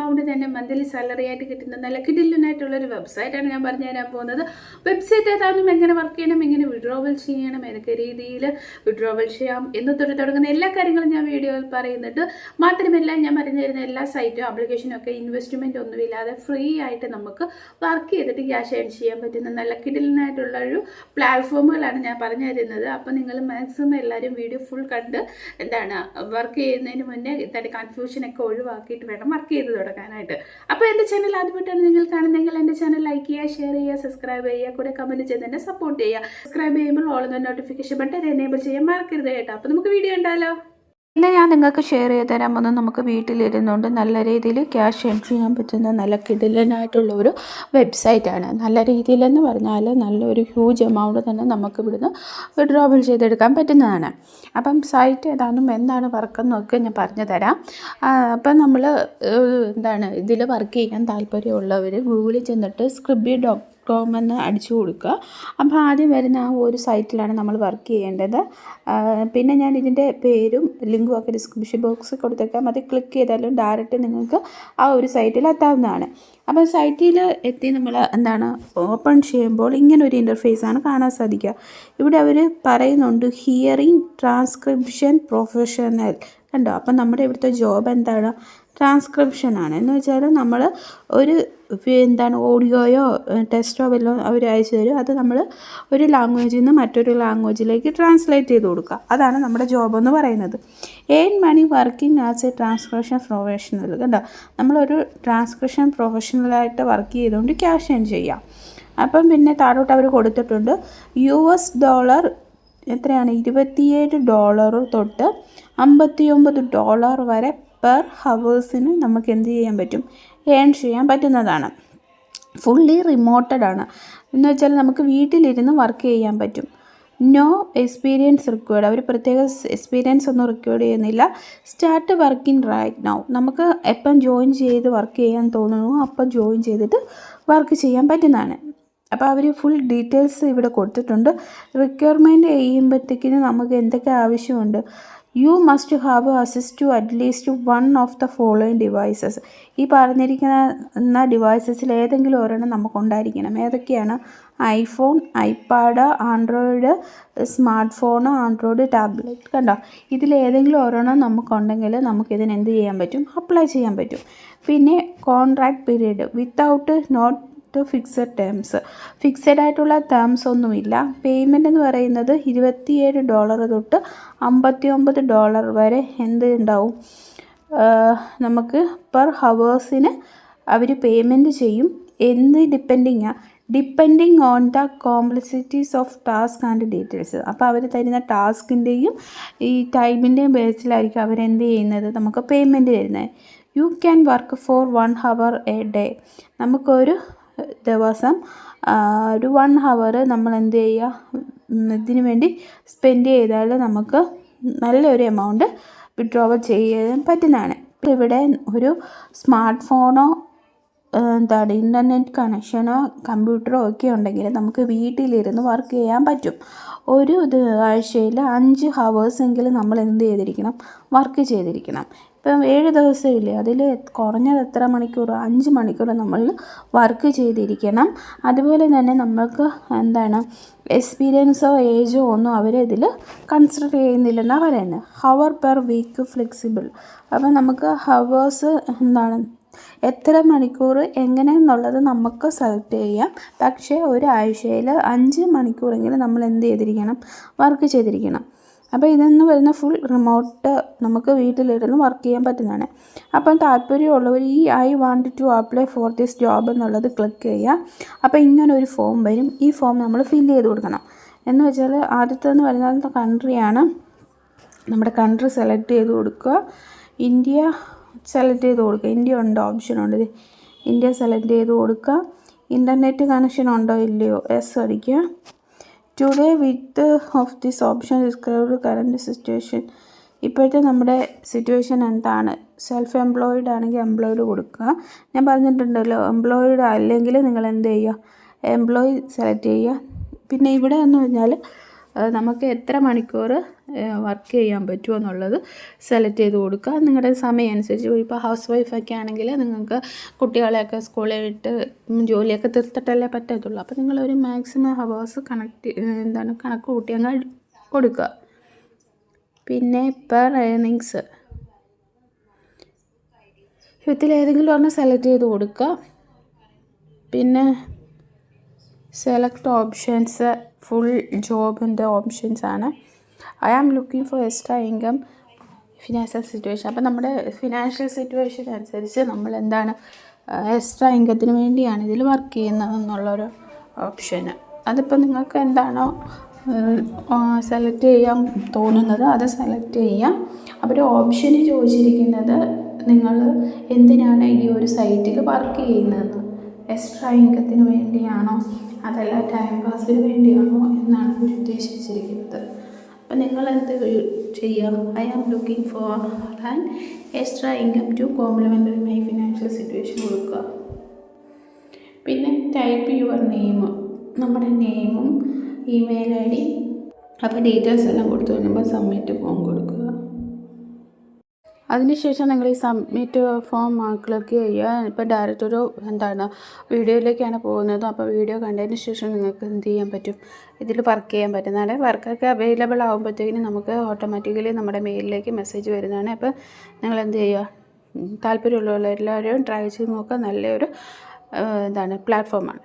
Amount തന്നെ monthly salary ആയിട്ട് കിട്ടുന്ന നല്ല കിടിലനായിട്ടുള്ളൊരു വെബ്സൈറ്റാണ് ഞാൻ പറഞ്ഞു തരാൻ പോകുന്നത്. വെബ്സൈറ്റ് ഏതാണെന്നും എങ്ങനെ വർക്ക് ചെയ്യണം, എങ്ങനെ വിഡ്രോവൽ ചെയ്യണം, ഏതൊക്കെ രീതിയിൽ വിഡ്രോവൽ ചെയ്യാം എന്ന് തുടങ്ങുന്ന എല്ലാ കാര്യങ്ങളും ഞാൻ വീഡിയോയിൽ പറയുന്നുണ്ട്. മാത്രമല്ല ഞാൻ പറഞ്ഞു തരുന്ന എല്ലാ സൈറ്റും ആപ്ലിക്കേഷനും ഒക്കെ ഇൻവെസ്റ്റ്മെൻറ്റ് ഒന്നുമില്ലാതെ ഫ്രീ ആയിട്ട് നമുക്ക് വർക്ക് ചെയ്തിട്ട് ക്യാഷ് ഏൺ ചെയ്യാൻ പറ്റുന്ന നല്ല കിടിലനായിട്ടുള്ളൊരു പ്ലാറ്റ്ഫോമുകളാണ് ഞാൻ പറഞ്ഞു തരുന്നത്. അപ്പോൾ നിങ്ങൾ മാക്സിമം എല്ലാവരും വീഡിയോ ഫുൾ കണ്ട് വർക്ക് ചെയ്യുന്നതിന് മുന്നേ കൺഫ്യൂഷനൊക്കെ ഒഴിവാക്കിയിട്ട് വേണം വർക്ക് ചെയ്ത് തുടങ്ങാനായിട്ട്. അപ്പോൾ എൻ്റെ ചാനൽ ആദ്യമായിട്ടാണ് നിങ്ങൾ കാണുന്നതെങ്കിൽ എൻ്റെ ചാനൽ ലൈക്ക് ചെയ്യുക, ഷെയർ ചെയ്യുക, സബ്സ്ക്രൈബ് ചെയ്യുക, കൂടെ കമൻറ്റ് ചെയ്ത് തന്നെ സപ്പോർട്ട് ചെയ്യുക. സബ്സ്ക്രൈബ് ചെയ്യുമ്പോൾ ഓൾ എന്ന നോട്ടിഫിക്കേഷൻ ബട്ടൺ എനേബിൾ ചെയ്യാൻ മറക്കരുത് കേട്ടോ. അപ്പോൾ നമുക്ക് വീഡിയോ ഉണ്ടല്ലോ. ഇന്ന് ഞാൻ നിങ്ങൾക്ക് ഷെയർ ചെയ്ത് തരാൻ പോകുന്നത് നമുക്ക് വീട്ടിലിരുന്നുകൊണ്ട് നല്ല രീതിയിൽ ക്യാഷ് ഏൺ ചെയ്യാൻ പറ്റുന്ന നല്ല കിടിലനായിട്ടുള്ള ഒരു വെബ്സൈറ്റാണ്. നല്ല രീതിയിലെന്ന് പറഞ്ഞാൽ നല്ലൊരു ഹ്യൂജ് എമൗണ്ട് തന്നെ നമുക്ക് ഇവിടുന്ന് വിഡ്രോവൽ ചെയ്തെടുക്കാൻ പറ്റുന്നതാണ്. അപ്പം സൈറ്റ് ഏതാണെന്നും എന്താണ് വർക്കെന്നൊക്കെ ഞാൻ പറഞ്ഞു തരാം. അപ്പം നമ്മൾ ഇതിൽ വർക്ക് ചെയ്യാൻ താല്പര്യമുള്ളവർ ഗൂഗിളിൽ ചെന്നിട്ട് scribbie.com എന്ന് അടിച്ചു കൊടുക്കുക. അപ്പോൾ ആദ്യം വരുന്ന ആ ഒരു സൈറ്റിലാണ് നമ്മൾ വർക്ക് ചെയ്യേണ്ടത്. പിന്നെ ഞാൻ ഇതിൻ്റെ പേരും ലിങ്കും ഒക്കെ ഡിസ്ക്രിപ്ഷൻ ബോക്സിൽ കൊടുത്തേക്കാം. അത് ക്ലിക്ക് ചെയ്താലും ഡയറക്റ്റ് നിങ്ങൾക്ക് ആ ഒരു സൈറ്റിൽ എത്താവുന്നതാണ്. അപ്പോൾ സൈറ്റിൽ എത്തി നമ്മൾ ഓപ്പൺ ചെയ്യുമ്പോൾ ഇങ്ങനൊരു ഇൻ്റർഫേസാണ് കാണാൻ സാധിക്കുക. ഇവിടെ അവർ പറയുന്നുണ്ട് ഹിയറിംഗ് ട്രാൻസ്ക്രിപ്ഷൻ പ്രൊഫഷണൽ കണ്ടോ. അപ്പം നമ്മുടെ ഇവിടുത്തെ ജോബ് എന്താണ്? ട്രാൻസ്ക്രിപ്ഷനാണ്. എന്ന് വെച്ചാൽ നമ്മൾ ഒരു ഓഡിയോയോ ടെസ്റ്റോ വല്ലതും അവർ അയച്ചു തരും. അത് നമ്മൾ ഒരു ലാംഗ്വേജിൽ നിന്ന് മറ്റൊരു ലാംഗ്വേജിലേക്ക് ട്രാൻസ്ലേറ്റ് ചെയ്ത് കൊടുക്കുക. അതാണ് നമ്മുടെ ജോബ് എന്ന് പറയുന്നത്. Earn money working as a transcription professional കണ്ടോ. നമ്മളൊരു ട്രാൻസ്ക്രിപ്ഷൻ പ്രൊഫഷണലായിട്ട് വർക്ക് ചെയ്തുകൊണ്ട് ക്യാഷ് ഏൺ ചെയ്യാം. അപ്പം പിന്നെ താഴോട്ട് അവർ കൊടുത്തിട്ടുണ്ട് $, എത്രയാണ്, $27 തൊട്ട് $59 വരെ പെർ ഹവേഴ്സിന് നമുക്ക് എന്ത് ചെയ്യാൻ പറ്റും, ഏൺ ചെയ്യാൻ പറ്റുന്നതാണ്. ഫുള്ളി റിമോട്ടഡാണ്. എന്ന് വെച്ചാൽ നമുക്ക് വീട്ടിലിരുന്ന് വർക്ക് ചെയ്യാൻ പറ്റും. No experience required. അവർ പ്രത്യേക എക്സ്പീരിയൻസ് ഒന്നും റിക്വയർഡ് ചെയ്യുന്നില്ല. Start working right now. നമുക്ക് എപ്പം ജോയിൻ ചെയ്ത് വർക്ക് ചെയ്യാൻ തോന്നുന്നു അപ്പം ജോയിൻ ചെയ്തിട്ട് വർക്ക് ചെയ്യാൻ പറ്റുന്നതാണ്. അപ്പോൾ അവർ ഫുൾ ഡീറ്റെയിൽസ് ഇവിടെ കൊടുത്തിട്ടുണ്ട്. റിക്വയർമെൻറ്റ് ചെയ്യുമ്പോഴത്തേക്കിന് നമുക്ക് എന്തൊക്കെ ആവശ്യമുണ്ട്. You must have access to at least one of the following devices. ഈ പറഞ്ഞിരിക്കുന്ന ഡിവൈസസിൽ ഏതെങ്കിലും ഒരെണ്ണം നമുക്കുണ്ടായിരിക്കണം. ഏതൊക്കെയാണ്? IPhone, iPad, Android smartphone, Android tablet കണ്ടോ. ഇതിലേതെങ്കിലും ഒരെണ്ണം നമുക്കുണ്ടെങ്കിൽ നമുക്കിതിന് എന്ത് ചെയ്യാൻ പറ്റും, അപ്ലൈ ചെയ്യാൻ പറ്റും. പിന്നെ contract period without not fixed terms. Fixed ആയിട്ടുള്ള ടേംസ് ഒന്നുമില്ല. പേയ്മെൻ്റ് എന്ന് പറയുന്നത് $27 തൊട്ട് $59 വരെ ഉണ്ടാവും. നമുക്ക് പെർ ഹവേഴ്സിന് അവർ പേയ്മെൻറ്റ് ചെയ്യും. Depending on the complexities of task and details. അപ്പോൾ അവർ തരുന്ന ടാസ്കിൻ്റെയും ഈ ടൈമിൻ്റെയും ബേസിലായിരിക്കും അവരെന്ത് ചെയ്യുന്നത്, നമുക്ക് പേയ്മെൻറ്റ് തരുന്നത്. You can work for 1 hour A day. നമുക്കൊരു ദിവസം ഒരു 1 hour നമ്മൾ എന്ത് ചെയ്യുക, ഇതിനു വേണ്ടി സ്പെൻഡ് ചെയ്താൽ നമുക്ക് നല്ലൊരു എമൗണ്ട് വിഡ്രോവൽ ചെയ്യാൻ പറ്റുന്നതാണ്. ഇവിടെ ഒരു സ്മാർട്ട് ഫോണോ ഇൻ്റർനെറ്റ് കണക്ഷനോ കമ്പ്യൂട്ടറോ ഒക്കെ ഉണ്ടെങ്കിൽ നമുക്ക് വീട്ടിലിരുന്ന് വർക്ക് ചെയ്യാൻ പറ്റും. ഒരു ആഴ്ചയിൽ 5 hours എങ്കിലും നമ്മൾ എന്ത് ചെയ്തിരിക്കണം, വർക്ക് ചെയ്തിരിക്കണം. ഇപ്പം 7 ദിവസമില്ലേ, അതിൽ കുറഞ്ഞത് എത്ര മണിക്കൂർ, 5 മണിക്കൂർ നമ്മൾ വർക്ക് ചെയ്തിരിക്കണം. അതുപോലെ തന്നെ നമുക്ക് എക്സ്പീരിയൻസോ ഏജോ ഒന്നും അവരിതിൽ കൺസിഡർ ചെയ്യുന്നില്ലെന്നാണ് പറയുന്നത്. Hour per week flexible. അപ്പം നമുക്ക് ഹവേഴ്സ് എത്ര മണിക്കൂർ എങ്ങനെയെന്നുള്ളത് നമുക്ക് സെലക്ട് ചെയ്യാം. പക്ഷേ ഒരാഴ്ചയിൽ 5 മണിക്കൂറെങ്കിലും നമ്മൾ എന്ത് ചെയ്തിരിക്കണം, വർക്ക് ചെയ്തിരിക്കണം. അപ്പോൾ ഇതെന്ന് വരുന്ന ഫുൾ റിമോട്ട് നമുക്ക് വീട്ടിലിരുന്ന് വർക്ക് ചെയ്യാൻ പറ്റുന്നതാണ്. അപ്പം താല്പര്യമുള്ളവർ ഈ I want to apply for this job എന്നുള്ളത് ക്ലിക്ക് ചെയ്യുക. അപ്പോൾ ഇങ്ങനൊരു ഫോം വരും. ഈ ഫോം നമ്മൾ ഫില്ല് ചെയ്ത് കൊടുക്കണം. എന്ന് വെച്ചാൽ ആദ്യത്തേന്ന് വരുന്നത് കൺട്രിയാണ്. നമ്മുടെ കൺട്രി സെലക്ട് ചെയ്ത് കൊടുക്കുക. ഇന്ത്യ സെലക്ട് ചെയ്ത് കൊടുക്കുക. ഇന്ത്യ ഉണ്ട്, ഓപ്ഷനുണ്ട്. ഇന്ത്യ സെലക്ട് ചെയ്ത് കൊടുക്കുക. ഇൻ്റർനെറ്റ് കണക്ഷൻ ഉണ്ടോ ഇല്ലയോ, എസ് അടിക്കുക. Today width of this option describe current situation. ഇപ്പോഴത്തെ നമ്മുടെ സിറ്റുവേഷൻ എന്താണ്? സെൽഫ് എംപ്ലോയിഡ് ആണെങ്കിൽ എംപ്ലോയിഡ് കൊടുക്കുക. ഞാൻ പറഞ്ഞിട്ടുണ്ടല്ലോ, എംപ്ലോയിഡ് അല്ലെങ്കിൽ നിങ്ങൾ എന്ത് ചെയ്യുക, എംപ്ലോയി സെലക്ട് ചെയ്യുക. പിന്നെ ഇവിടെ എന്ന് പറഞ്ഞാൽ നമുക്ക് എത്ര മണിക്കൂർ വർക്ക് ചെയ്യാൻ പറ്റുമോ എന്നുള്ളത് സെലക്ട് ചെയ്ത് കൊടുക്കുക. നിങ്ങളുടെ സമയം അനുസരിച്ച് ഇപ്പോൾ ഹൗസ് വൈഫൊക്കെ ആണെങ്കിൽ നിങ്ങൾക്ക് കുട്ടികളെയൊക്കെ സ്കൂളിൽ വിട്ട് ജോലിയൊക്കെ തീർത്തിട്ടല്ലേ പറ്റത്തുള്ളൂ. അപ്പോൾ നിങ്ങളൊരു മാക്സിമം ഹവേഴ്സ് കണക്ക് കൂട്ടി അങ്ങ് കൊടുക്കുക. പിന്നെ പെർ ഏർണിങ്സ് ഇതിലേതെങ്കിലും ഒരെണ്ണം സെലക്ട് ചെയ്ത് കൊടുക്കുക. പിന്നെ സെലക്ട് ഓപ്ഷൻസ് ഫുൾ ജോബിൻ്റെ ഓപ്ഷൻസ് ആണ്. I am looking for extra income financial situation. അപ്പോൾ നമ്മുടെ ഫിനാൻഷ്യൽ സിറ്റുവേഷൻ അനുസരിച്ച് നമ്മൾ എന്താണ് എക്സ്ട്രാ ഇൻകത്തിന് വേണ്ടിയാണ് ഇതിൽ വർക്ക് ചെയ്യുന്നതെന്നുള്ളൊരു ഓപ്ഷന്. അതിപ്പോൾ നിങ്ങൾക്ക് എന്താണോ സെലക്ട് ചെയ്യാൻ തോന്നുന്നത് അത് സെലക്ട് ചെയ്യാം. അവർ ഓപ്ഷന് ചോദിച്ചിരിക്കുന്നത് നിങ്ങൾ എന്തിനാണ് ഈ ഒരു സൈറ്റിൽ വർക്ക് ചെയ്യുന്നതെന്ന്. എക്സ്ട്രാ ഇൻകത്തിന് വേണ്ടിയാണോ അതല്ല ടൈം പാസിന് വേണ്ടിയാണോ എന്നാണ് അവർ ഉദ്ദേശിച്ചിരിക്കുന്നത്. അപ്പോൾ നിങ്ങൾ എന്ത് ചെയ്യുക? I am looking for an extra income to complimentary my financial situation കൊടുക്കുക. പിന്നെ ടൈപ്പ് യുവർ നെയിം, നമ്മുടെ നെയിമും ഇമെയിൽ ഐ ഡി, അപ്പോൾ ഡീറ്റെയിൽസ് എല്ലാം കൊടുത്തു കഴിയുമ്പോൾ സബ്മിറ്റ് ഫോം കൊടുക്കുക. അതിനുശേഷം നിങ്ങൾ ഈ സബ്മിറ്റ് ഫോം ക്ലിക്ക് ചെയ്യുക. ഇപ്പോൾ ഡയറക്റ്റ് ഒരു വീഡിയോയിലേക്കാണ് പോകുന്നത്. അപ്പോൾ വീഡിയോ കണ്ടതിന് ശേഷം നിങ്ങൾക്ക് എന്ത് ചെയ്യാൻ പറ്റും, ഇതിൽ വർക്ക് ചെയ്യാൻ പറ്റുന്നതാണ്. വർക്കൊക്കെ അവൈലബിൾ ആകുമ്പോഴത്തേക്കിനും നമുക്ക് ഓട്ടോമാറ്റിക്കലി നമ്മുടെ മെയിലിലേക്ക് മെസ്സേജ് വരുന്നതാണ്. അപ്പോൾ നിങ്ങൾ എന്ത് ചെയ്യുക, താല്പര്യമുള്ള എല്ലാവരും ട്രൈ ചെയ്ത് നോക്കുക. നല്ലൊരു പ്ലാറ്റ്ഫോമാണ്.